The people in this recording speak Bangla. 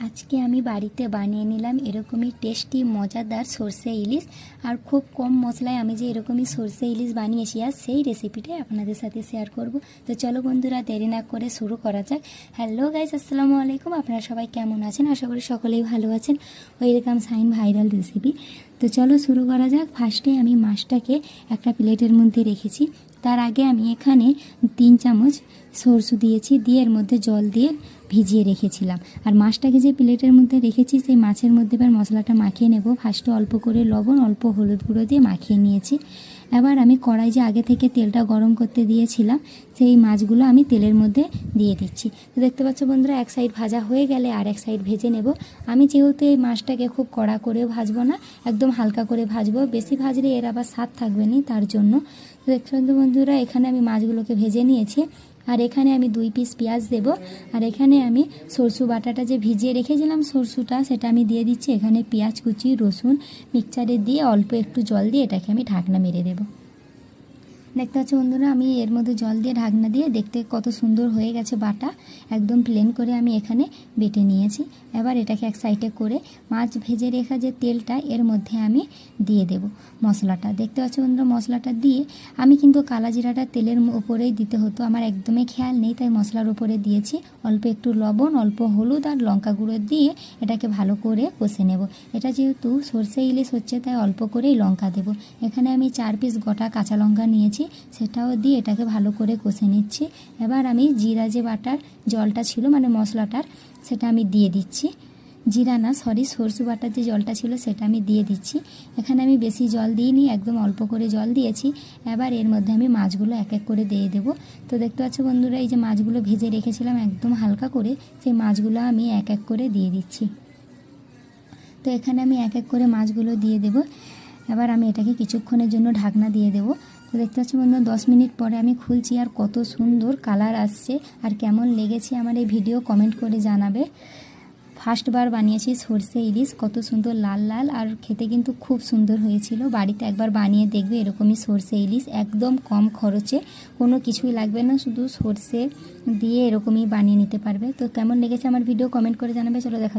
আজকে আমি বাড়িতে বানিয়ে নিলাম এরকমই টেস্টি মজাদার সরষে ইলিশ। আর খুব কম মশলায় আমি যে এরকমই সরষে ইলিশ বানিয়েছি আর সেই রেসিপিটাই আপনাদের সাথে শেয়ার করব। তো চলো বন্ধুরা, দেরি না করে শুরু করা যাক। হ্যালো গাইস, আসসালামু আলাইকুম। আপনারা সবাই কেমন আছেন? আশা করি সকলেই ভালো আছেন। Welcome sign viral recipe. তো চলো শুরু করা যাক। ফার্স্টে আমি মাছটাকে একটা প্লেটের মধ্যে রেখেছি। তার আগে আমি এখানে 3 চামচ সরষে দিয়েছি, দিয়ে এর মধ্যে জল দিয়ে ভিজিয়ে রেখেছিলাম। আর মাছটাকে যে প্লেটের মধ্যে রেখেছি সেই মাছের মধ্যে এবার মশলাটা মাখিয়ে নেব। ফার্স্টে অল্প করে লবণ, অল্প হলুদ গুঁড়ো দিয়ে মাখিয়ে নিয়েছি। এবার আমি কড়াই যে আগে থেকে তেলটা গরম করতে দিয়েছিলাম সেই মাছগুলো আমি তেলের মধ্যে দিয়ে দিচ্ছি। তো দেখতে পাচ্ছ বন্ধুরা, এক সাইড ভাজা হয়ে গেলে আর এক সাইড ভেজে নেব। আমি যেহেতু এই মাছটাকে খুব কড়া করেও ভাজবো না, একদম হালকা করে ভাজবো। বেশি ভাজলে এর আবার স্বাদ থাকবে না, তার জন্য। তো দেখতে পাচ্ছ বন্ধুরা, এখানে আমি মাছগুলোকে ভেজে নিয়েছি। আর এখানে আমি 2 পিস পেঁয়াজ দেব। আর এখানে আমি সরষে বাটাটা যে ভিজিয়ে রেখেছিলাম সরষেটা, সেটা আমি দিয়ে দিচ্ছি। এখানে পেঁয়াজ কুচি, রসুন মিক্সচারে দিয়ে অল্প একটু জল দিয়ে এটাকে আমি ঢাকনা মেরে দেবো। দেখতে পাচ্ছ বন্ধুরা, আমি এর মধ্যে জল দিয়ে ঢাকনা দিয়ে দেখতে কত সুন্দর হয়ে গেছে বাটা। একদম প্লেন করে আমি এখানে বেটে নিয়েছি। এবার এটাকে এক সাইডে করে মাছ ভেজে রেখা যে তেলটা এর মধ্যে আমি দিয়ে দেব মশলাটা। দেখতে পাচ্ছ বন্ধুরা, মশলাটা দিয়ে আমি কিন্তু কালা জিরাটা তেলের ওপরেই দিতে হতো, আমার একদমই খেয়াল নেই, তাই মশলার উপরে দিয়েছি। অল্প একটু লবণ, অল্প হলুদ আর লঙ্কা গুঁড়ো দিয়ে এটাকে ভালো করে কষে নেব। এটা যেহেতু সরষে ইলিশ হচ্ছে তাই অল্প করেই লঙ্কা দেব। এখানে আমি 4 পিস গোটা কাঁচা লঙ্কা নিয়েছি, সেটাও দিয়ে এটাকে ভালো করে কষে নিচ্ছি। এবার আমি জিরা যে বাটার জলটা ছিল মানে মশলাটার, সেটা আমি দিয়ে দিচ্ছি। জিরা না, সরষে বাটার যে জলটা ছিল সেটা আমি দিয়ে দিচ্ছি। এখানে আমি বেশি জল দিইনি, একদম অল্প করে জল দিয়েছি। এবার এর মধ্যে আমি মাছগুলো এক এক করে দিয়ে দেবো। তো দেখতে পাচ্ছ বন্ধুরা, এই যে মাছগুলো ভেজে রেখেছিলাম একদম হালকা করে, সেই মাছগুলো আমি এক এক করে দিয়ে দিচ্ছি। তো এখানে আমি এক এক করে মাছগুলো দিয়ে দেব। এবার আমি এটাকে কিছুক্ষণের জন্য ঢাকনা দিয়ে দেবো। তো দেখতে পাচ্ছি বন্ধুরা, 10 মিনিট পরে আমি খুলছি আর কত সুন্দর কালার আসছে। আর কেমন লেগেছে আমার এই ভিডিও কমেন্ট করে জানাবে। ফার্স্টবার বানিয়েছি সরষে ইলিশ, কত সুন্দর লাল লাল, আর খেতে কিন্তু খুব সুন্দর হয়েছিল। বাড়িতে একবার বানিয়ে দেখবে এরকমই সরষে ইলিশ, একদম কম খরচে, কোনো কিছুই লাগবে না, শুধু সরষে দিয়ে এরকমই বানিয়ে নিতে পারবে। তো কেমন লেগেছে আমার ভিডিও কমেন্ট করে জানাবে। চলো দেখা।